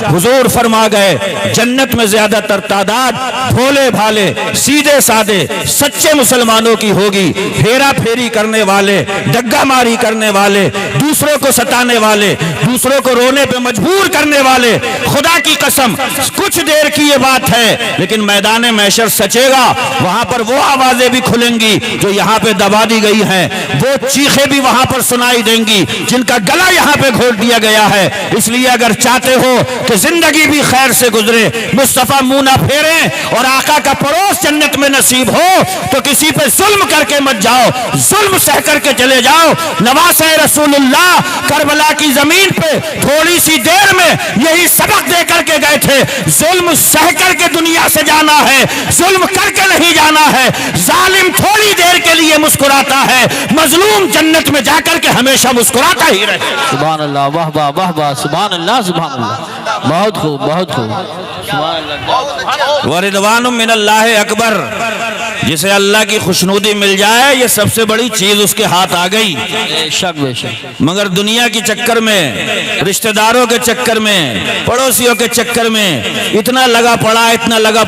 حضور فرما گئے جنت میں زیادہ تر تعداد بھولے بھالے سیدھے سادے سچے مسلمانوں کی ہوگی، پھیرا پھیری کرنے والے، ڈگا ماری کرنے والے، دوسروں کو ستانے والے، دوسروں کو رونے پہ مجبور کرنے والے۔ خدا کی قسم کچھ دیر کی یہ بات ہے، لیکن میدان محشر سچے گا، وہاں پر وہ آوازیں بھی کھلیں گی جو یہاں پہ دبا دی گئی ہیں، وہ چیخیں بھی وہاں پر سنائی دیں گی جن کا گلا یہاں پہ گھونٹ دیا گیا ہے۔ اس لیے اگر چاہتے ہو کہ زندگی بھی خیر سے گزرے، مصطفیٰ منہ نہ پھیریں اور آقا کا پڑوس جنت میں نصیب ہو، تو کسی پہ ظلم کر کے مت جاؤ، ظلم سہ کر کے چلے جاؤ۔ نواسۂ رسول اللہ کربلا کی زمین پہ تھوڑی سی دیر میں یہی سبق دے کر کے گئے تھے، ظلم سہ کر کے دنیا سے جانا ہے، ظلم کر کے نہیں جانا ہے۔ ظالم تھوڑی دیر کے لیے مسکراتا ہے، مظلوم جنت میں جا کر کے ہمیشہ مسکراتا ہی رہے۔ سبحان اللہ، واہ واہ واہ واہ، سبحان اللہ سبحان اللہ، بہت خوب بہت خوب، سبحان اللہ۔ وردوان من اللہ اکبر، جسے اللہ کی خوشنودی مل جائے یہ سب سے بڑی چیز اس کے ہاتھ آ گئی۔ بے شک بے شک، مگر دنیا کے چکر میں، رشتہ داروں کے چکر میں، پڑوسیوں کے چکر میں اتنا لگا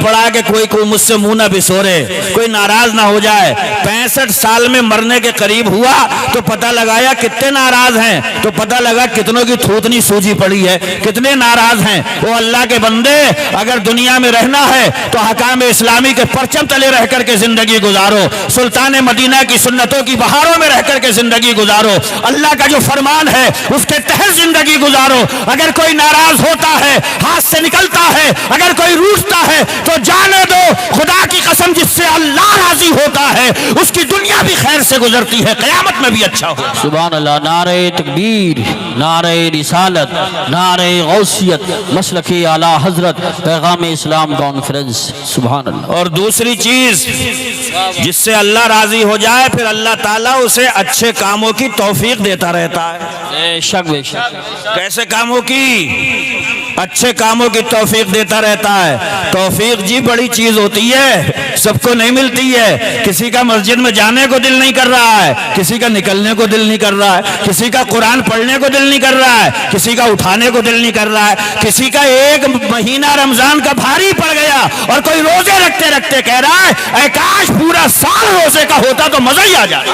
پڑا کہ کوئی مجھ سے منہ نہ بسورے، کوئی ناراض نہ ہو جائے۔ 65 سال میں مرنے کے قریب ہوا تو پتہ لگایا کتنے ناراض ہیں، تو پتہ لگا کتنوں کی تھوتنی سوجی پڑی ہے، کتنے ناراض ہیں۔ وہ اللہ کے بندے اگر دنیا میں رہنا ہے تو حکام اسلامی کے پرچم تلے رہ کر کے زندگی گزارو، سلطان مدینہ کی سنتوں کی بہاروں میں رہ کر کے زندگی گزارو، اللہ کا جو فرمان ہے اس کے تحت زندگی گزارو۔ اگر کوئی ناراض ہوتا ہے، ہاتھ سے نکلتا ہے، اگر کوئی روٹھتا ہے تو جانے دو، خدا کی قسم جس سے اللہ راضی ہوتا ہے اس کی دنیا بھی خیر سے گزرتی ہے، قیامت میں بھی اچھا ہو۔ سبحان اللہ، نعرہ تکبیر، نعرہ رسالت، نعرہ غوثیت، مسلک اعلیٰ حضرت، پیغام اسلام کانفرنس، سبحان اللہ۔ اور دوسری چیز جس سے اللہ راضی ہو جائے پھر اللہ تعالیٰ اسے اچھے کاموں کی توفیق دیتا رہتا ہے۔ بے شک بے شک، کیسے کاموں کی؟ اچھے کاموں کی توفیق دیتا رہتا ہے۔ توفیق جی بڑی چیز ہوتی ہے، سب کو نہیں ملتی ہے۔ کسی کا مسجد میں جانے کو دل نہیں کر رہا ہے، کسی کا نکلنے کو دل نہیں کر رہا ہے، کسی کا قرآن پڑھنے کو دل نہیں کر رہا ہے، کسی کا اٹھانے کو دل نہیں کر رہا ہے، کسی کا ایک مہینہ رمضان کا بھاری پڑ گیا اور کوئی روزے رکھتے رکھتے کہہ رہا ہے اے کاش پورا سال روزے کا ہوتا تو مزہ ہی آ جائے۔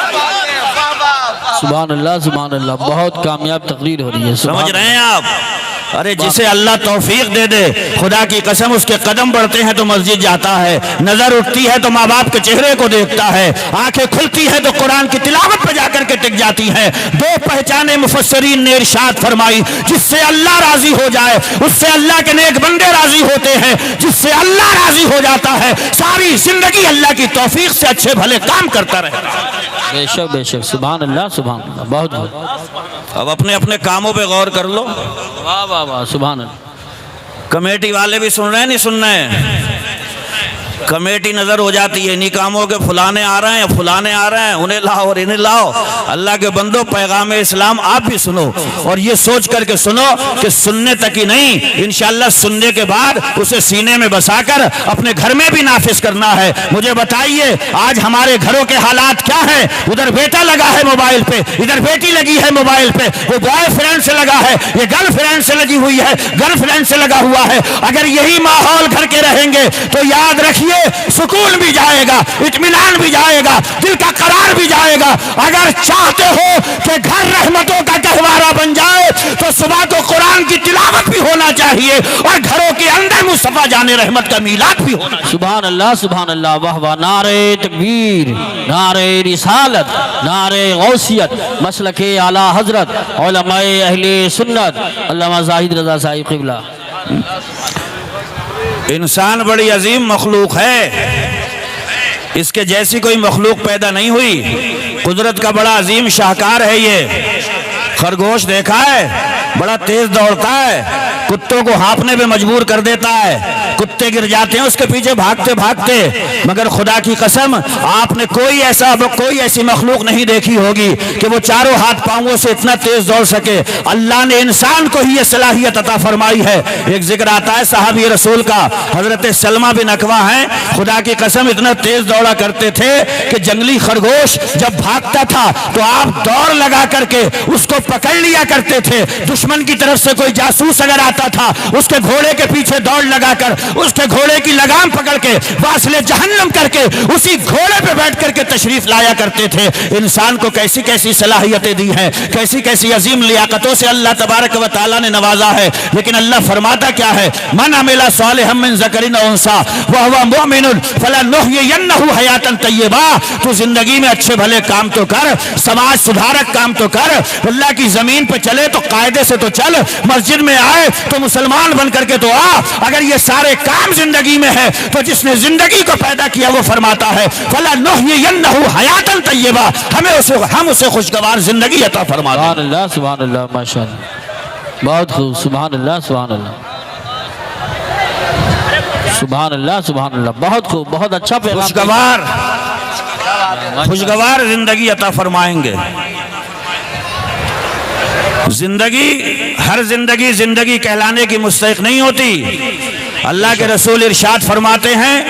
سبحان اللہ سبحان اللہ، بہت کامیاب تقریر ہو رہی ہے، سمجھ رہے ہیں آپ؟ ارے جسے اللہ توفیق دے دے، خدا کی قسم اس کے قدم بڑھتے ہیں تو مسجد جاتا ہے، نظر اٹھتی ہے تو ماں باپ کے چہرے کو دیکھتا ہے، آنکھیں کھلتی ہے تو قرآن کی تلاوت پہ جا کر کے ٹک جاتی ہیں۔ دو پہچانے مفسرین نے ارشاد فرمائی، جس سے اللہ راضی ہو جائے اس سے اللہ کے نیک بندے راضی ہوتے ہیں، جس سے اللہ راضی ہو جاتا ہے ساری زندگی اللہ کی توفیق سے اچھے بھلے کام کرتا رہتا ہے۔ بے شک بے شک، سبحان اللہ سبحان اللہ، بہت بہت۔ اب اپنے اپنے کاموں پہ غور کر لو۔ واہ واہ واہ، سبحان اللہ۔ کمیٹی والے بھی سن رہے ہیں نہیں سن رہے ہیں؟ کمیٹی نظر ہو جاتی ہے انہی کاموں کے، فلانے آ رہے ہیں فلانے آ رہے ہیں، انہیں لاؤ اور انہیں لاؤ۔ اللہ کے بندو پیغام اسلام آپ بھی سنو اور یہ سوچ کر کے سنو کہ سننے تک ہی نہیں، انشاءاللہ سننے کے بعد اسے سینے میں بسا کر اپنے گھر میں بھی نافذ کرنا ہے۔ مجھے بتائیے آج ہمارے گھروں کے حالات کیا ہیں؟ ادھر بیٹا لگا ہے موبائل پہ، ادھر بیٹی لگی ہے موبائل پہ، وہ بوائے فرینڈ سے لگا ہے، یہ گرل فرینڈ سے لگی ہوئی ہے، گرل فرینڈ سے لگا ہوا ہے۔ اگر یہی ماحول گھر کے رہیں گے تو یاد رکھیے سکون بھی جائے گا، اطمینان بھی جائے گا، دل کا قرار بھی جائے گا۔ اگر چاہتے ہو کہ گھر رحمتوں کا گہوارہ بن جائے تو صبح کو قرآن کی تلاوت بھی ہونا چاہیے اور گھروں کے اندر مصطفیٰ جان رحمت کا میلاد بھی ہونا چاہیے۔ سبحان اللہ سبحان اللہ، واہ واہ، نعرہ تکبیر، نعرہ رسالت، نعرہ غوثیت، مسلک اعلیٰ حضرت، علماء اہل سنت، علامہ زاہد رضا صاحب قبلہ۔ انسان بڑی عظیم مخلوق ہے، اس کے جیسی کوئی مخلوق پیدا نہیں ہوئی۔ قدرت کا بڑا عظیم شاہکار ہے یہ۔ خرگوش دیکھا ہے، بڑا تیز دوڑتا ہے، کتوں کو ہانپنے پہ مجبور کر دیتا ہے، کتے گر جاتے ہیں اس کے پیچھے بھاگتے بھاگتے، مگر خدا کی قسم آپ نے کوئی ایسی مخلوق نہیں دیکھی ہوگی کہ وہ چاروں ہاتھ پاؤں سے اتنا تیز دوڑ سکے۔ اللہ نے انسان کو ہی یہ صلاحیت عطا فرمائی ہے۔ ایک ذکر آتا ہے صحابی رسول کا، حضرت سلمہ بن اکوع ہیں، خدا کی قسم اتنا تیز دوڑا کرتے تھے کہ جنگلی خرگوش جب بھاگتا تھا تو آپ دوڑ لگا کر کے اس کو پکڑ لیا کرتے تھے۔ دشمن کی طرف سے کوئی جاسوس اگر آتا تھا اس کے گھوڑے کے پیچھے دوڑ لگا کر اس کے گھوڑے کی لگام پکڑ کے واصل جہنم کر کے اسی گھوڑے پہ بیٹھ کر کے تشریف لایا کرتے تھے۔ انسان کو کیسی کیسی صلاحیتیں دی ہیں، کیسی کیسی عظیم لیاقتوں سے اللہ تبارک و تعالیٰ نے نوازا ہے، لیکن اللہ فرماتا کیا ہے؟ من عمل صالحا من ذکر او انثی وهو مؤمن فلنحیینہ حیاتا طیبہ۔ تو زندگی میں اچھے بھلے کام تو کر، سماج سدھارک کام تو کر، اللہ کی زمین پہ چلے تو قاعدے سے تو چل، مسجد میں آئے تو مسلمان بن کر کے تو آ۔ اگر یہ سارے کام زندگی میں ہے تو جس نے زندگی کو پیدا کیا وہ فرماتا ہے فلنحیینہ حیاتا طیبہ، ہم اسے خوشگوار زندگی عطا فرما دیں۔ سبحان اللہ سبحان اللہ، ماشاء اللہ، بہت خوب، سبحان اللہ سبحان اللہ، سبحان اللہ سبحان اللہ، بہت خوب، بہت اچھا پیغام، خوشگوار زندگی عطا فرمائیں گے۔ ہر زندگی کہلانے کی مستحق نہیں ہوتی۔ اللہ کے رسول ارشاد فرماتے ہیں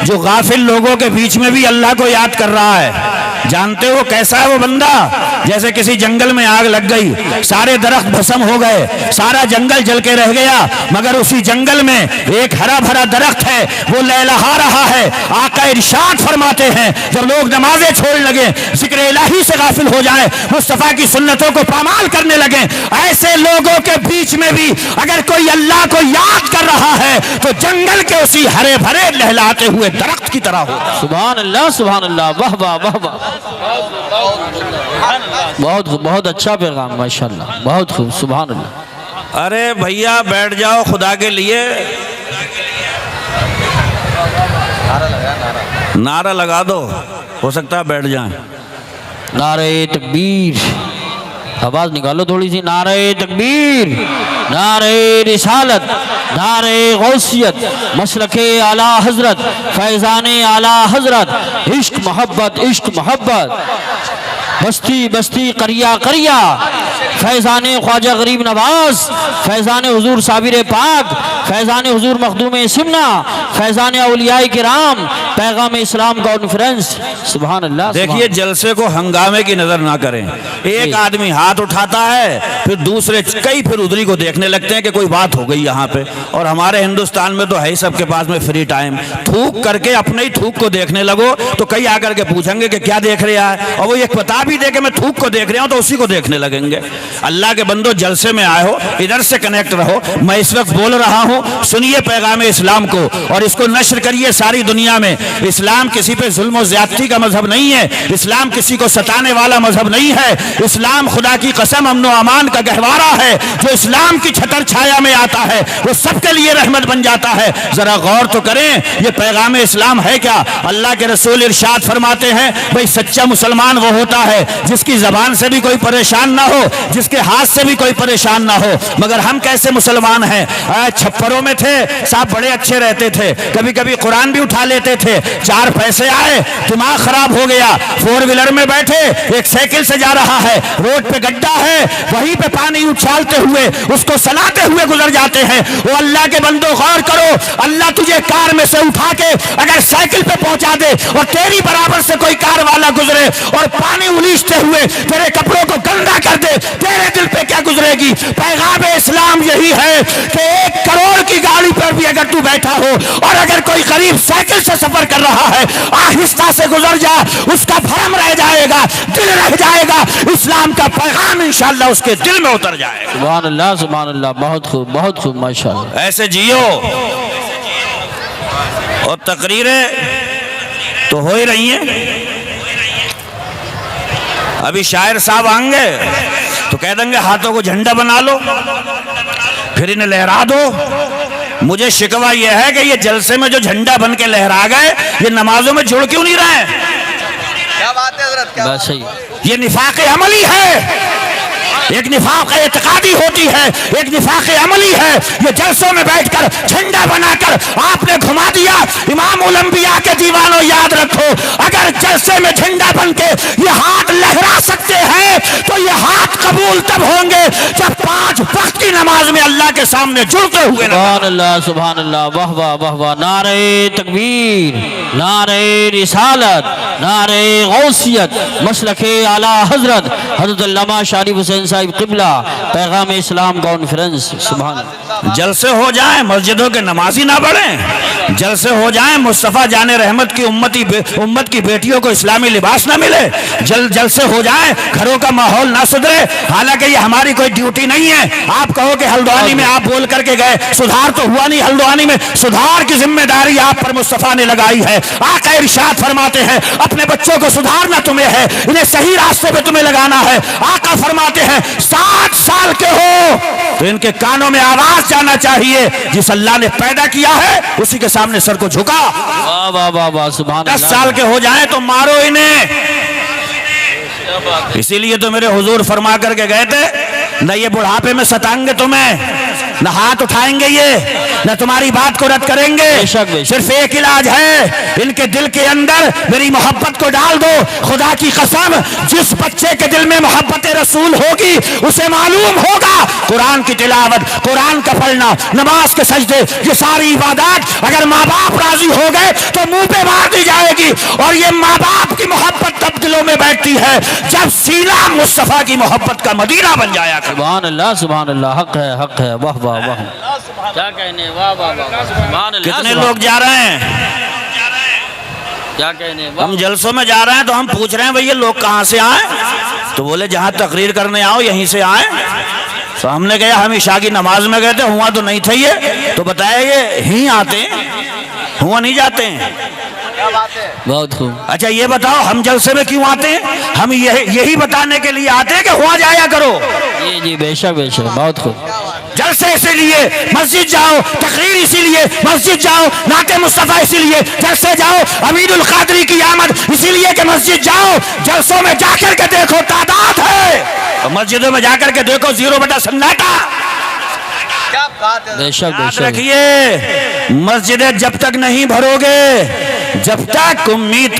جو غافل لوگوں کے بیچ میں بھی اللہ کو یاد کر رہا ہے، جانتے ہو کیسا ہے وہ بندہ؟ جیسے کسی جنگل میں آگ لگ گئی، سارے درخت بھسم ہو گئے، سارا جنگل جل کے رہ گیا، مگر اسی جنگل میں ایک ہرا بھرا درخت ہے، وہ لہلہا رہا ہے۔ آقا ارشاد فرماتے ہیں جب لوگ نمازیں چھوڑ لگے، ذکر الہی سے غافل ہو جائیں، مصطفیٰ کی سنتوں کو پامال کرنے لگیں، ایسے لوگوں کے بیچ میں بھی اگر کوئی اللہ کو یاد کر رہا ہے تو جنگل کے اسی ہرے بھرے لہلاتے ہوئے درخت کی طرح ہوگا۔ سبحان اللہ سبحان اللہ، واہ واہ واہ واہ، بہت خوب، بہت اچھا پیغام، ماشاءاللہ، بہت خوب، سبحان اللہ۔ ارے بھیا بیٹھ جاؤ خدا کے لیے، نعرہ لگا دو، ہو سکتا ہے بیٹھ جائیں۔ نعرہ تکبیر، آواز نکالو تھوڑی سی، نعرہ تکبیر، نعرہ رسالت، نعرہ غوثیت، مسلک اعلیٰ حضرت، فیضان اعلیٰ حضرت، عشق محبت، عشق محبت، بستی بستی قریہ قریہ، فیضان خواجہ غریب نواز، فیضان حضور صابر پاک، فیضان حضور مخدوم سمنا، فیضان اولیاء کرام، پیغام اسلام کانفرنس۔ سبحان اللہ۔ دیکھیے جلسے کو ہنگامے کی نظر نہ کریں، ایک آدمی ہاتھ اٹھاتا ہے پھر دوسرے کئی پھر ادھری کو دیکھنے لگتے ہیں کہ کوئی بات ہو گئی یہاں پہ، اور ہمارے ہندوستان میں تو ہے ہی سب کے پاس میں فری ٹائم، تھوک کر کے اپنے ہی تھوک کو دیکھنے لگو تو کئی آ کر کے پوچھیں گے کہ کیا دیکھ رہا ہے، اور وہ یہ بتا بھی دے کہ میں تھوک کو دیکھ رہا ہوں تو اسی کو دیکھنے لگیں گے۔ اللہ کے بندو جلسے میں آئے ہو، ادھر سے کنیکٹ رہو، میں اس وقت بول رہا ہوں، سنیے پیغام اسلام کو اور اس کو نشر کریے ساری دنیا میں۔ اسلام کسی پہ ظلم و زیادتی کا مذہب نہیں ہے، اسلام کسی کو ستانے والا مذہب نہیں ہے، اسلام خدا کی قسم امن و امان کا گہوارہ ہے، جو اسلام کی چھتر چھایا میں آتا ہے وہ سب کے لیے رحمت بن جاتا ہے۔ ذرا غور تو کریں یہ پیغام اسلام ہے کیا؟ اللہ کے رسول ارشاد فرماتے ہیں بھئی سچا مسلمان وہ ہوتا ہے جس کی زبان سے بھی کوئی پریشان نہ ہو، جس کے ہاتھ سے بھی کوئی پریشان نہ ہو۔ مگر ہم کیسے مسلمان ہیں؟ چھپروں میں تھے صاحب، بڑے اچھے رہتے تھے، کبھی کبھی قرآن بھی اٹھا لیتے تھے، چار پیسے آئے دماغ خراب ہو گیا، فور ویلر میں بیٹھے ایک سائیکل سے جا رہا ہے، روڈ پہ گڈھا ہے، وہیں پہ پانی اچھالتے ہوئے اس کو سلاتے ہوئے گزر جاتے ہیں۔ وہ اللہ کے بندو غور کرو، اللہ تجھے کار میں سے اٹھا کے اگر سائیکل پہ پہنچا دے اور تیری برابر سے کوئی کار والا گزرے اور پانی الیچتے ہوئے تیرے کپڑوں کو گندا کر دے، تیرے دل پہ کیا گزرے گی؟ پیغام اسلام یہی ہے کہ 1 کروڑ کی گاڑی پر بھی اگر تو بیٹھا ہو اور اگر کوئی غریب سائیکل سے سفر کر رہا ہے، آہستہ سے گزر جا، اس کا بھرم رہ جائے گا، دل رہ جائے گا، اسلام کا پیغام انشاءاللہ اس کے دل میں اتر جائے گا۔ سبحان اللہ سبحان اللہ، بہت خوب بہت خوب، ماشاءاللہ۔ ایسے جیو، اور تقریریں تو ہو ہی رہی ہیں۔ ابھی شاعر صاحب آئیں گے تو کہہ دیں گے ہاتھوں کو جھنڈا بنا لو، پھر انہیں لہرا دو۔ مجھے شکوہ یہ ہے کہ یہ جلسے میں جو جھنڈا بن کے لہرا گئے یہ نمازوں میں جڑ کیوں نہیں رہے؟ کیا بات ہے حضرت، کیا بس صحیح، یہ نفاق عملی ہے۔ ایک نفاق اعتقادی ہوتی ہے، ایک نفاق عملی ہے۔ یہ جلسوں میں بیٹھ کر جھنڈا بنا کر آپ نے گھما دیا۔ امام الانبیاء کے دیوانوں یاد رکھو، اگر جلسے میں جھنڈا بن کے یہ ہاتھ لہرا سکتے ہیں تو یہ ہاتھ قبول تب ہوں گے جب 5 وقت کی نماز میں اللہ کے سامنے جڑتے ہوئے سبحان اللہ سبحان اللہ، واہ واہ واہ واہ، نعرہ تکبیر، نعرہ رسالت، نعرہ غوثیت، مسلک اعلیٰ حضرت حضرت علامہ شریف حسین صاحب قبلہ، پیغام اسلام کانفرنس۔ سبحان اللہ۔ جلسے ہو جائیں مسجدوں کے نمازی نہ بڑھیں، جلسے ہو جائیں مصطفیٰ جان رحمت کی امت کی بیٹیوں کو اسلامی لباس نہ ملے، جلسے ہو جائیں گھروں کا ماحول نہ سدھرے، حالانکہ یہ ہماری کوئی ڈیوٹی نہیں ہے۔ آپ کہو کہ ہلدوانی میں آپ بول کر کے گئے، سدھار تو ہوا نہیں ہلدوانی میں، سدھار کی ذمہ داری آپ پر مصطفیٰ نے لگائی ہے۔ آقا ارشاد فرماتے ہیں اپنے بچوں کو سدھارنا تمہیں ہے، انہیں صحیح راستے پہ تمہیں لگانا ہے۔ آقا فرماتے ہیں 7 سال کے ہو تو ان کے کانوں میں آواز جانا چاہیے، جس اللہ نے پیدا کیا ہے اسی کے سامنے سر کو جھکا۔ واہ واہ واہ واہ، سبحان 10 اللہ۔ سال کے ہو جائیں تو مارو انہیں۔ اسی لیے تو میرے حضور فرما کر کے گئے تھے، نہ یہ بڑھاپے میں ستائیں گے تمہیں، نہ ہاتھ اٹھائیں گے یہ، نہ تمہاری بات کو رد کریں گے۔ بے شک بے شک۔ صرف ایک علاج ہے، ان کے دل کے اندر میری محبت کو ڈال دو۔ خدا کی قسم، جس بچے کے دل میں محبت رسول ہوگی اسے معلوم ہوگا قرآن کی تلاوت، قرآن کا پڑھنا، نماز کے سجدے، یہ ساری عبادات اگر ماں باپ راضی ہو گئے تو منہ پہ مار دی جائے گی۔ اور یہ ماں باپ کی محبت تب دلوں میں بیٹھتی ہے جب سینہ مصطفیٰ کی محبت کا مدینہ بن جایا کرے۔ سبحان اللہ سبحان اللہ، حق ہے حق ہے، واہ واہ واہ، کیا کہنے، واہ واہ واہ، سبحان اللہ۔ کتنے لوگ جا رہے ہیں؟ کیا کہنے، واہ۔ ہم جلسوں میں جا رہے ہیں تو ہم پوچھ رہے ہیں بھئی یہ لوگ کہاں سے آئیں؟ تو بولے جہاں تقریر کرنے آؤ یہیں سے آئیں۔ تو ہم نے کہا ہم عشاء کی نماز میں گئے تھے، ہوا تو نہیں تھے یہ، تو بتایا یہ ہی آتے ہیں، ہوا نہیں جاتے ہیں۔ بہت خوب۔ اچھا یہ بتاؤ ہم جلسے میں کیوں آتے ہیں؟ ہم یہی بتانے کے لیے آتے ہیں کہ ہوا جایا کرو۔ جی جی، بے شک بے شک، بہت خوب۔ جلسے اسی لیے مسجد جاؤ، تقریر اسی لیے مسجد جاؤ، نعت مصطفیٰ اسی لیے جلسے جاؤ، امین القادری کی آمد اسی لیے کہ مسجد جاؤ۔ جلسوں میں جا کر کے دیکھو تعداد ہے، اور مسجدوں میں جا کر کے دیکھو 0 سناٹا۔ بے شک بے یاد شک۔ رکھیے مسجدیں جب تک نہیں بھرو گے جب تک امید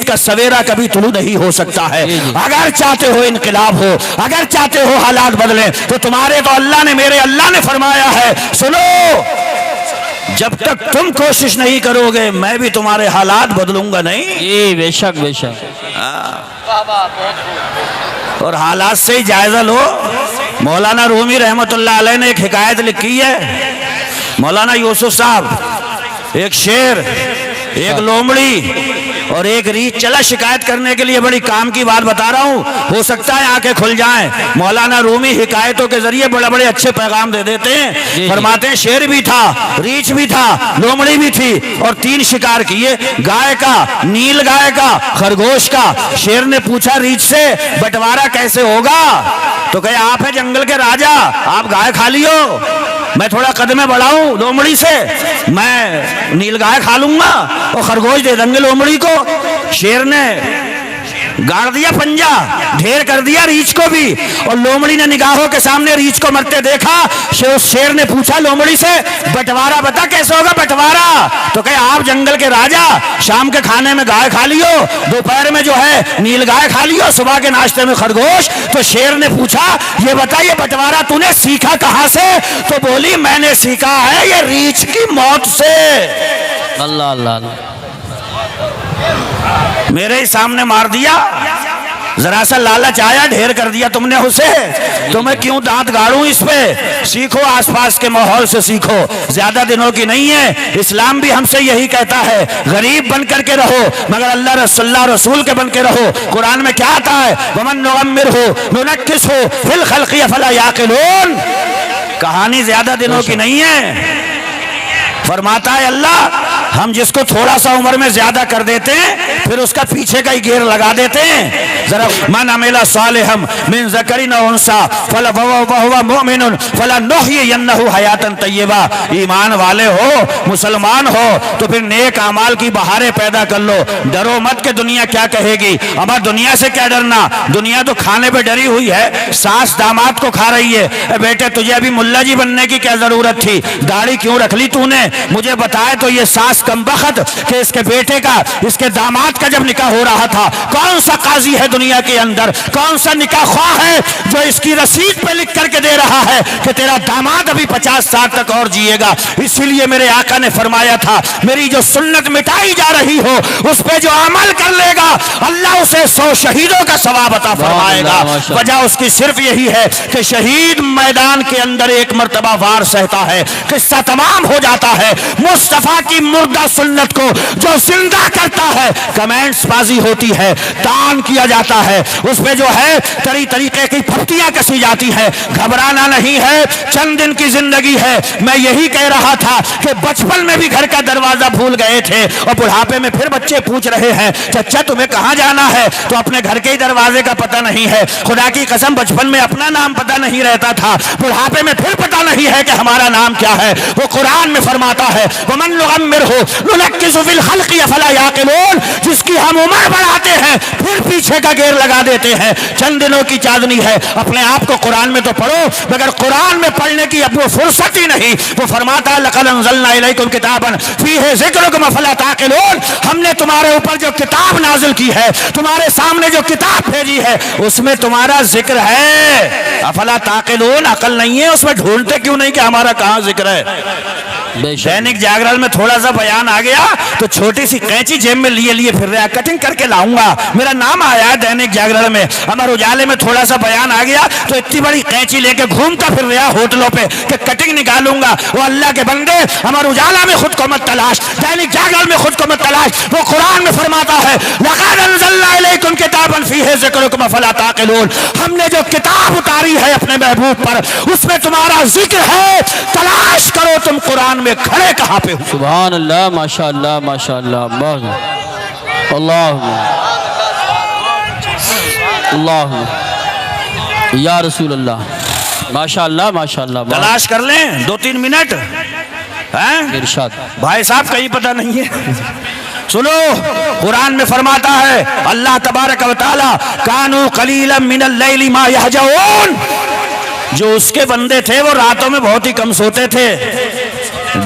کا سویرا کبھی طلوع نہیں ہو سکتا ہے۔ اگر چاہتے ہو انقلاب ہو، اگر چاہتے ہو حالات بدلیں، تو تمہارے تو میرے اللہ نے فرمایا ہے، سنو جب تک تم کوشش نہیں کرو گے میں بھی تمہارے حالات بدلوں گا نہیں۔ جی بے شک بے شک۔ اور حالات سے ہی جائزہ لو۔ مولانا رومی رحمت اللہ علیہ نے ایک حکایت لکھی ہے، مولانا یوسف صاحب، ایک شیر، ایک لومڑی اور ایک ریچھ چلا شکایت کرنے کے لیے، بڑی کام کی بات بتا رہا ہوں، ہو سکتا ہے آنکھیں کھل جائیں۔ مولانا رومی حکایتوں کے ذریعے بڑے اچھے پیغام دے دیتے ہیں۔ فرماتے ہیں شیر بھی تھا، ریچھ بھی تھا، لومڑی بھی تھی، اور 3 شکار کیے، گائے کا، نیل گائے کا، خرگوش کا۔ شیر نے پوچھا ریچھ سے بٹوارا کیسے ہوگا؟ تو کہے آپ ہے جنگل کے راجا، آپ گائے کھا لیو، میں تھوڑا قدمیں بڑھاؤں لومڑی سے، میں نیل گائے کھا لوں گا اور خرگوش دے دیں گے لومڑی کو۔ شیر نے گاڑ دیا پنجا، ڈھیر کر دیا ریچھ کو بھی، اور لومڑی نے نگاہوں کے سامنے ریچھ کو مرتے دیکھا۔ شیر نے پوچھا لومڑی سے بٹوارا بتا کیسے ہوگا بٹوارا؟ تو کہے آپ جنگل کے راجا، شام کے کھانے میں گائے کھا لیو، دوپہر میں جو ہے نیل گائے کھا لیو، صبح کے ناشتے میں خرگوش۔ تو شیر نے پوچھا یہ بتا یہ بٹوارا تو نے سیکھا کہاں سے؟ تو بولی میں نے سیکھا ہے یہ ریچھ کی موت سے۔ اللہ اللہ اللہ۔ میرے ہی سامنے مار دیا، ذرا سا لالچ آیا، ڈھیر کر دیا تم نے اسے، تو میں کیوں دانت گاڑوں اس پہ؟ سیکھو آس پاس کے ماحول سے سیکھو، زیادہ دنوں کی نہیں ہے۔ اسلام بھی ہم سے یہی کہتا ہے غریب بن کر کے رہو مگر اللہ رسول کے بن کے رہو۔ قرآن میں کیا آتا ہے؟ وَمَن نُعَمِّرْهُ نُنَكِّسْهُ فِي الْخَلْقِ أَفَلَا يَعْقِلُونَ۔ کہانی زیادہ دنوں کی نہیں ہے۔ فرماتا ہے اللہ ہم جس کو تھوڑا سا عمر میں زیادہ کر دیتے ہیں پھر اس کا پیچھے کا ہی گیر لگا دیتے ہیں. ذرا من عمل صالحا من ذکر او انثی فهو مؤمن فلنحیینہ حیاتا طیبہ. ایمان والے ہو، مسلمان ہو تو پھر نیک اعمال کی بہاریں پیدا کر لو. ڈرو مت کہ دنیا کیا کہے گی. ابا دنیا سے کیا ڈرنا، دنیا تو کھانے پہ ڈری ہوئی ہے. ساس داماد کو کھا رہی ہے. اے بیٹے تجھے ابھی ملا جی بننے کی کیا ضرورت تھی، داڑھی کیوں رکھ لی تو نے؟ مجھے بتائے تو یہ ساس کمبخت کہ اس کے بیٹے کا، اس کے داماد کا جب نکاح ہو رہا تھا، کون سا قاضی ہے دنیا کے اندر، کون سا نکاح خواہ ہے جو اس کی رسید پہ لکھ کر کے دے رہا ہے کہ تیرا داماد ابھی 50 سال تک اور جیے گا. اسی لیے میرے آقا نے فرمایا تھا میری جو سنت مٹائی جا رہی ہو اس پہ جو عمل کر لے گا اللہ اسے 100 شہیدوں کا ثواب عطا فرمائے گا. وجہ اس کی صرف یہی ہے کہ شہید میدان کے اندر ایک مرتبہ وار سہتا ہے، قصہ تمام ہو جاتا ہے. مصطفیٰ کی مردہ سنت کو جو زندہ کرتا ہے کمنٹس بازی ہوتی ہے، تان کیا جاتا ہے، اس پہ جو ہے طریقے کی پھپتیاں کسی جاتی ہیں. گھبرانا نہیں ہے، چند دن کی زندگی ہے. میں یہی کہہ رہا تھا کہ بچپن میں بھی گھر کا دروازہ بھول گئے تھے اور بڑھاپے میں پھر بچے پوچھ رہے ہیں چچا تمہیں کہاں جانا ہے، تو اپنے گھر کے ہی دروازے کا پتہ نہیں ہے. خدا کی قسم بچپن میں اپنا نام پتہ نہیں رہتا تھا، بڑھاپے میں پھر پتہ نہیں ہے کہ ہمارا نام کیا ہے. وہ قرآن میں فرماتا ہے وَمَن نُعَمِّرْهُ نُنَكِّسُ فِي الْخَلْقِ أَفَلَا يَعْقِلُونَ. جس کی ہم عمر بڑھاتے ہیں پھر پیچھے کا گیر لگا دیتے ہیں. چند دنوں کی چاندنی ہے، اپنے آپ کو قرآن میں تو پڑھو مگر قرآن میں پڑھنے کی اب وہ فرصت ہی نہیں. وہ فرماتا ہے لَقَدْ أَنزَلْنَا إِلَيْكُمْ كِتَابًا فِيهِ ذِكْرُكُمْ أَفَلَا تَعْقِلُونَ. ہم نے تمہارے اوپر جو کتاب نازل کی ہے، تمہارے سامنے جو کتاب بھیجی ہے اس میں تمہارا ذکر ہے. افلا تعقلون، عقل نہیں ہے اس میں، ڈھونڈتے کیوں نہیں کہ ہمارا کہاں ذکر ہے. دینک جاگرن میں تھوڑا سا بیان آ گیا تو چھوٹی سی قینچی جیب میں لیے پھر رہا، کٹنگ کر کے لاؤں گا. میرا نام آیا ہے دینک جاگرن میں. امر اجالے میں تھوڑا سا بیان آ گیا تو اتنی بڑی قینچی لے کے گھومتا پھر رہا ہوٹلوں پہ کہ کٹنگ نکالوں گا. وہ اللہ کے بندے امر اجالا میں خود کو مت تلاش، دینک جاگرن میں خود کو مت تلاش. وہ قرآن میں فرماتا ہے لقد انزلنا الیکم کتابا فیہ ذکرکم افلا تعقلون. ہم نے جو کتاب اتاری ہے اپنے محبوب پر اس میں تمہارا ذکر ہے، تلاش کرو تم قرآن میں کھڑے کہاں پہ ہو. سبحان اللہ، ماشاء اللہ، ماشاء اللہ، اللہ اللہ یا رسول اللہ، ماشاء اللہ، ماشاء اللہ. تلاش کر لیں 2-3 منٹ. ارشاد بھائی صاحب کہیں پتہ نہیں ہے. سنو قرآن میں فرماتا ہے اللہ تبارک و تعالی کانوا قلیلا من اللیل ما یہجعون. جو اس کے بندے تھے وہ راتوں میں بہت ہی کم سوتے تھے.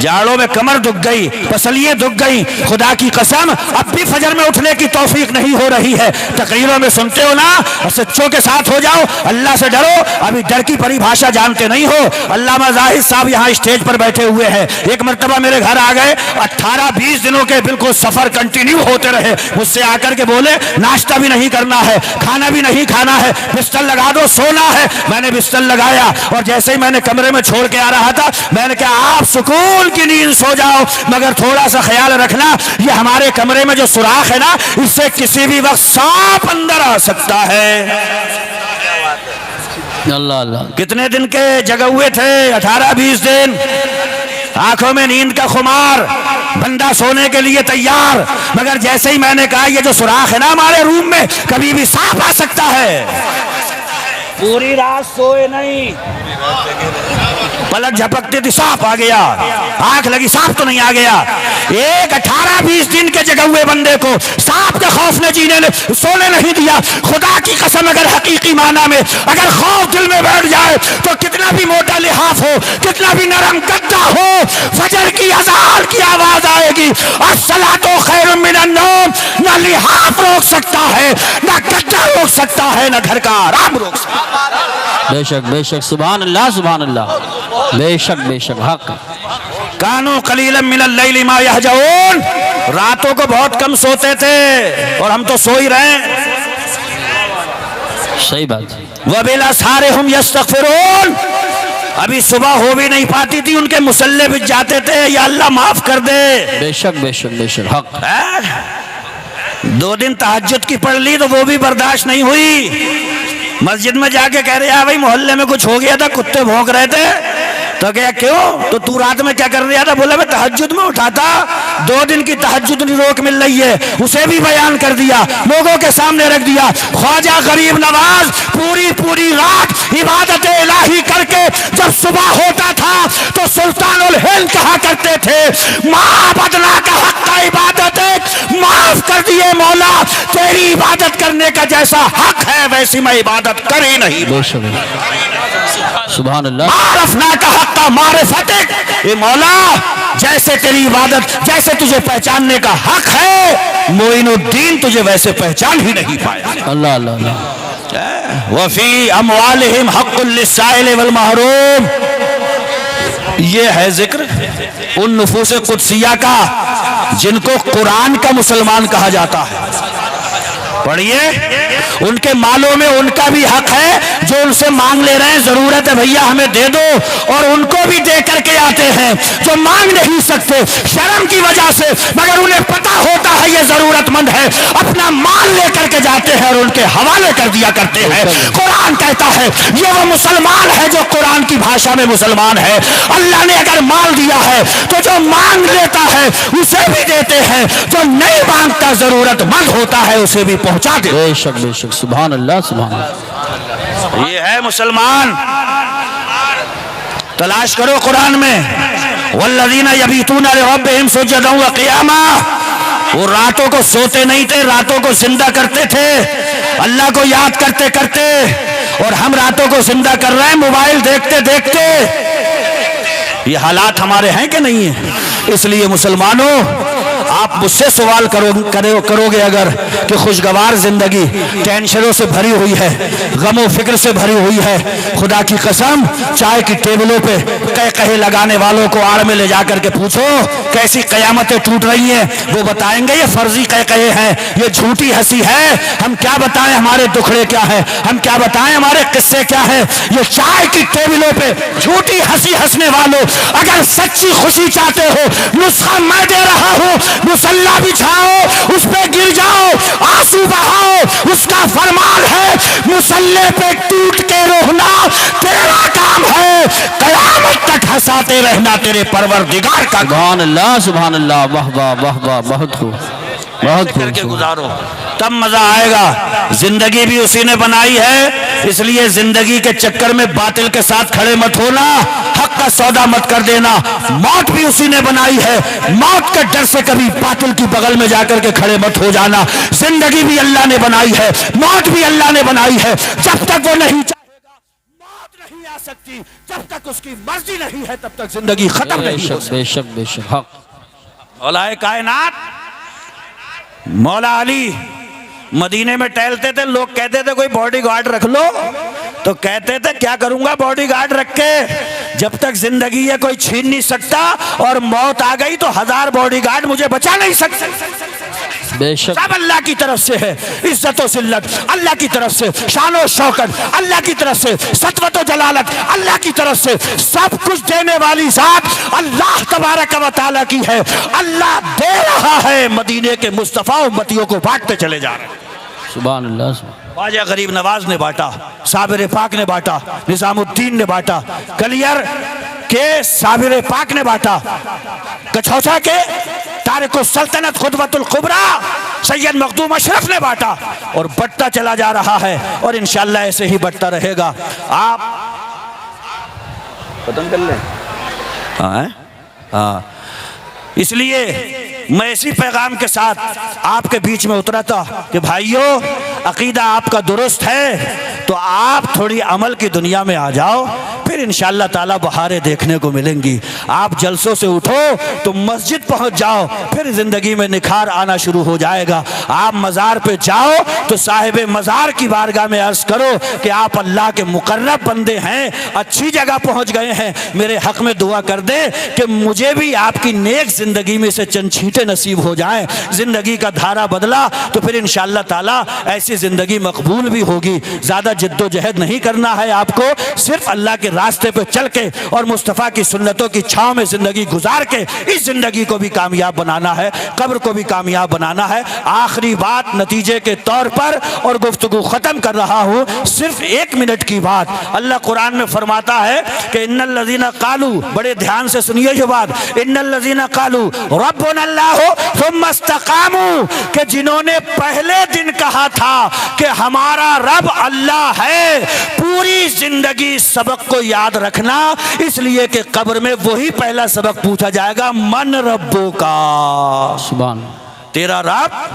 جاڑوں میں کمر دکھ گئی، پسلیاں دکھ گئی. خدا کی قسم اب بھی فجر میں اٹھنے کی توفیق نہیں ہو رہی ہے. تقریروں میں سنتے ہو نا، سچوں کے ساتھ ہو جاؤ، اللہ سے ڈرو. ابھی ڈر کی پریبھاشا جانتے نہیں ہو. علامہ زاہد صاحب یہاں اسٹیج پر بیٹھے ہوئے ہیں. ایک مرتبہ میرے گھر آ گئے، 18-20 دنوں کے بالکل سفر کنٹینیو ہوتے رہے. مجھ سے آ کر کے بولے ناشتہ بھی نہیں کرنا ہے، کھانا بھی نہیں کھانا ہے، بستر لگا دو، سونا ہے. میں نے بستر لگایا اور جیسے ہی میں نے کمرے میں چھوڑ کے آ رہا تھا میں نے کہا آپ سکون کی نیند سو جاؤ مگر تھوڑا سا خیال رکھنا یہ ہمارے کمرے میں جو سوراخ ہے نا اس سے کسی بھی وقت سانپ اندر آ سکتا ہے. اللہ اللہ. کتنے دن کے جگہ ہوئے تھے؟ 18-20 دن. آنکھوں میں نیند کا خمار، بندہ سونے کے لیے تیار، مگر جیسے ہی میں نے کہا یہ جو سوراخ ہے نا ہمارے روم میں کبھی بھی سانپ آ سکتا ہے. پوری رات سوئے نہیں، پلک جھپکتی تھی سانپ آ گیا، آنکھ لگی سانپ تو نہیں آ گیا. ایک 18-20 دن کے جگہ ہوئے بندے کو سانپ کے خوف نے جینے نے سونے نہیں دیا. خدا کی قسم اگر حقیقی معنی میں اگر خوف دل میں بیٹھ جائے تو کتنا بھی موٹا لحاف ہو، کتنا بھی نرم گدا ہو، فجر کی اذان کی آواز آئے گی الصلاۃ خیر من النوم. نہ لحاف روک سکتا ہے، نہ گدا روک سکتا ہے، نہ گھر کا آرام روک سکتا ہے. بے شک بے شک، سبحان اللہ، سبحان اللہ، بے شک بے شک، حق. کانوا قلیلا من اللیل ما یہجعون. راتوں کو بہت کم سوتے تھے اور ہم تو سو ہی رہے ہیں. صحیح بات. وبالاسحار هم یستغفرون. ابھی صبح ہو بھی نہیں پاتی تھی ان کے مصلے بچ جاتے تھے یا اللہ معاف کر دے. بے شک بے شک بے شک، حق. 2 دن تہجد کی پڑھ لی تو وہ بھی برداشت نہیں ہوئی. مسجد میں جا کے کہہ رہے ہیں بھائی محلے میں کچھ ہو گیا تھا، کتے بھونک رہے تھے. تو کیا کیوں؟ تو تو رات میں کیا کر رہا تھا؟ بولا میں تہجد میں اٹھا تھا، 2 دن کی تہجد روک مل رہی ہے، اسے بھی بیان کر دیا، لوگوں کے سامنے رکھ دیا۔ خواجہ غریب نواز پوری رات عبادت الہی کر کے جب صبح ہوتا تھا تو سلطان الہند کہا کرتے تھے ما بدنا کا حق کا عبادت معاف کر دیے مولا، تیری عبادت کرنے کا جیسا حق ہے ویسی میں عبادت کر ہی نہیں۔ بے شک سبحان اللہ۔ معرفنا کا حق کا معرفتک، اے مولا جیسے تیری عبادت، جیسے تجھے پہچاننے کا حق ہے، معین الدین تجھے ویسے پہچان ہی نہیں پایا۔ اللہ اللہ اللہ۔ وفی اموالہم حق للسائل والمحروم، یہ ہے ذکر ان نفوس قدسیہ کا جن کو قرآن کا مسلمان کہا جاتا ہے۔ پڑھیے، ان کے مالوں میں ان کا بھی حق ہے، جو ان سے مانگ لے رہے ہیں ضرورت ہے بھیا ہمیں دے دو، اور ان کو بھی دے کر کے آتے ہیں جو مانگ نہیں سکتے شرم کی وجہ سے، مگر انہیں پتا ہوتا ہے یہ ضرورت مند ہے، اپنا مال لے کر کے جاتے ہیں اور ان کے حوالے کر دیا کرتے ہیں۔ قرآن کہتا ہے یہ وہ مسلمان ہے جو قرآن کی بھاشا میں مسلمان ہے۔ اللہ نے اگر مال دیا ہے تو جو مانگ لیتا ہے اسے بھی دیتے ہیں، جو نہیں مانگتا ضرورت مند ہوتا ہے اسے بھی پہنچا دے۔ بے شک بے شک سبحان اللہ سبحان اللہ۔ یہ ہے مسلمان۔ تلاش کرو قرآن میں، والذین یبیتون لربہم سجدا وقیاما، وہ راتوں کو سوتے نہیں تھے، راتوں کو زندہ کرتے تھے اللہ کو یاد کرتے کرتے، اور ہم راتوں کو زندہ کر رہے ہیں موبائل دیکھتے دیکھتے۔ یہ حالات ہمارے ہیں کہ نہیں ہیں؟ اس لیے مسلمانوں آپ مجھ سے سوال کرو گے اگر کہ خوشگوار زندگی ٹینشنوں سے بھری ہوئی ہے، غم و فکر سے بھری ہوئی ہے، خدا کی قسم چائے کی ٹیبلوں پہ قہقہے لگانے والوں کو آڑ میں لے جا کر کے پوچھو کیسی قیامتیں ٹوٹ رہی ہیں، وہ بتائیں گے یہ فرضی قہقہے ہیں، یہ جھوٹی ہنسی ہے۔ ہم کیا بتائیں ہمارے دکھڑے کیا ہیں، ہم کیا بتائیں ہمارے قصے کیا ہیں؟ یہ چائے کی ٹیبلوں پہ جھوٹی ہنسی ہنسنے والوں، اگر سچی خوشی چاہتے ہو نسخہ میں دے رہا ہوں، مصلی بچھاؤ، اس پہ گر جاؤ، آنسو بہاؤ، اس کا فرمان ہے مصلی پہ ٹوٹ کے رونا تیرا کام ہے، قیامت تک ہنساتے رہنا تیرے پروردگار کا کام۔ سبحان اللہ سبحان اللہ، واہ واہ واہ واہ، بہت خوب بہت کر کے خوب۔ گزارو تب مزہ آئے گا۔ زندگی بھی اسی نے بنائی ہے، اس لیے زندگی کے چکر میں باطل کے ساتھ کھڑے مت ہونا، حق کا سودا مت کر دینا۔ موت بھی اسی نے بنائی ہے، موت کے ڈر سے کبھی باطل کی بغل میں جا کر کے کھڑے مت ہو جانا۔ زندگی بھی اللہ نے بنائی ہے، موت بھی اللہ نے بنائی ہے، جب تک وہ نہیں چاہے گا موت نہیں آ سکتی، جب تک اس کی مرضی نہیں ہے تب تک زندگی ختم بے نہیں ہو شک سکتی۔ بے شک بے شک حق۔ مولا کائنات مولا علی مدینے میں ٹہلتے تھے، لوگ کہتے تھے کوئی باڈی گارڈ رکھ لو، تو کہتے تھے کیا کروں گا باڈی گارڈ رکھ کے، جب تک زندگی ہے کوئی چھین نہیں سکتا، اور موت آ گئی تو 1000 باڈی گارڈ مجھے بچا نہیں سکتے۔ بے شک سب اللہ کی طرف سے ہے، عزت و ذلت اللہ کی طرف سے، شان و شوکت اللہ کی طرف سے، سطوت و جلالت اللہ کی طرف سے، سب کچھ دینے والی ذات اللہ تبارک و تعالیٰ کی ہے۔ اللہ دے رہا ہے، مدینے کے مصطفیٰ امتیوں کو بانٹتے چلے جا رہے ہیں۔ سبحان اللہ سبحان۔ خواجہ غریب نواز نے بانٹا، صابر پاک نے بانٹا، نظام الدین نے بانٹا، کلیر کے صابر پاک نے بانٹا، کچھوچا کے تارک السلطنت خطبۃ القبریٰ سید مخدوم اشرف نے بانٹا، اور بٹتا چلا جا رہا ہے، اور انشاءاللہ ایسے ہی بٹتا رہے گا۔ آپ ختم کر لیں؟ ہاں، اس لیے میں اسی پیغام کے ساتھ آپ کے بیچ میں اترا تھا کہ بھائیو عقیدہ آپ کا درست ہے تو آپ تھوڑی عمل کی دنیا میں آ جاؤ، پھر انشاءاللہ تعالیٰ بہاریں دیکھنے کو ملیں گی۔ آپ جلسوں سے اٹھو تو مسجد پہنچ جاؤ، پھر زندگی میں نکھار آنا شروع ہو جائے گا۔ آپ مزار پہ جاؤ تو صاحب مزار کی بارگاہ میں عرض کرو کہ آپ اللہ کے مقرب بندے ہیں، اچھی جگہ پہنچ گئے ہیں، میرے حق میں دعا کر دیں کہ مجھے بھی آپ کی نیک زندگی میں سے چند چھینٹے نصیب ہو جائیں۔ زندگی کا دھارا بدلا تو پھر انشاءاللہ تعالیٰ ایسی زندگی مقبول بھی ہوگی۔ زیادہ جد و جہد نہیں کرنا ہے آپ کو، صرف اللہ کے راہ راستے پہ چل کے اور مصطفیٰ کی سنتوں کی چھاؤں میں زندگی گزار کے اس زندگی کو بھی کامیاب بنانا ہے، قبر کو بھی کامیاب بنانا ہے۔ آخری بات نتیجے کے طور پر اور گفتگو ختم کر رہا ہوں، صرف 1 منٹ کی بات۔ اللہ قرآن میں فرماتا ہے کہ ان الذین قالوا، بڑے دھیان سے سنیے یہ بات، ان الذین قالوا ربنا اللہ ثم استقاموا، کہ جنہوں نے پہلے دن کہا تھا کہ ہمارا رب اللہ ہے، پوری زندگی سبق کو یاد رکھنا، اس لیے کہ قبر میں وہی پہلا سبق پوچھا جائے گا، من ربو کا، سبحان تیرا رب؟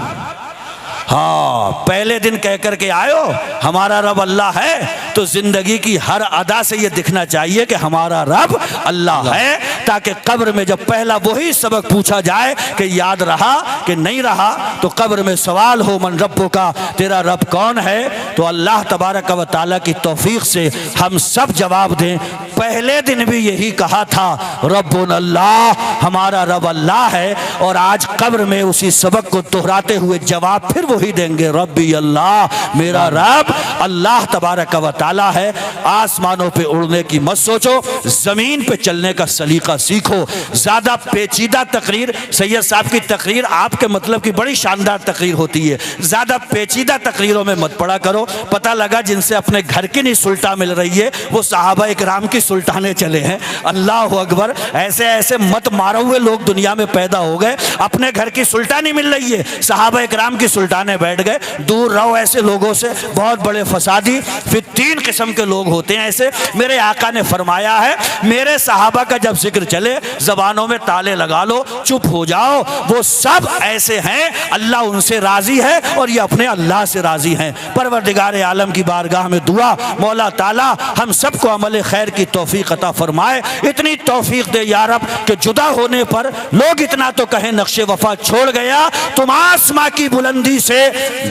ہاں، پہلے دن کہہ کر کے آئو ہمارا رب اللہ ہے، تو زندگی کی ہر ادا سے یہ دکھنا چاہیے کہ ہمارا رب اللہ ہے، تاکہ قبر میں جب پہلا وہی سبق پوچھا جائے کہ یاد رہا کہ نہیں رہا، تو قبر میں سوال ہو من ربو کا، تیرا رب کون ہے؟ تو اللہ تبارک و تعالیٰ کی توفیق سے ہم سب جواب دیں، پہلے دن بھی یہی کہا تھا ربنا اللہ، ہمارا رب اللہ ہے، اور آج قبر میں اسی سبق کو دہراتے ہوئے جواب پھر وہی دیں گے، ربی اللہ، میرا رب اللہ تبارک و تعالیٰ ہے۔ آسمانوں پہ اڑنے کی مت سوچو، زمین پہ چلنے کا سلیقہ سیکھو۔ زیادہ پیچیدہ تقریر، سید صاحب کی تقریر آپ کے مطلب کی بڑی شاندار تقریر ہوتی ہے، زیادہ پیچیدہ تقریروں میں مت پڑا کرو۔ پتہ لگا جن سے اپنے گھر کی نہیں سلطہ مل رہی ہے، وہ صحابہ اکرام کی سلطانے چلے ہیں۔ اللہ اکبر، ایسے ایسے مت مارے ہوئے لوگ دنیا میں پیدا ہو گئے، اپنے گھر کی سلطہ نہیں مل رہی ہے، صحابہ اکرام کی سلطانے بیٹھ گئے۔ دور رہو ایسے لوگوں سے، بہت بڑے فسادی، پھر 3 قسم کے لوگ ہوتے ہیں ایسے۔ میرے آقا نے فرمایا ہے، میرے صحابہ کا جب ذکر چلے زبانوں میں تالے لگا لو، چپ ہو جاؤ، وہ سب ایسے ہیں اللہ ان سے راضی ہے اور یہ اپنے اللہ سے راضی ہیں۔ پروردگار عالم کی بارگاہ میں دعا، مولا تعالیٰ ہم سب کو عمل خیر کی توفیق عطا فرمائے، اتنی توفیق دے یا رب کہ جدا ہونے پر لوگ اتنا تو کہیں نقش وفا چھوڑ گیا، تم آسماں کی بلندی سے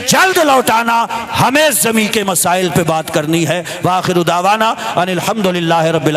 جلد لوٹانا، ہمیں زمین کے مسائل پہ بات کرنی ہے۔ وآخر دعوانا ان الحمدللہ رب العالمین۔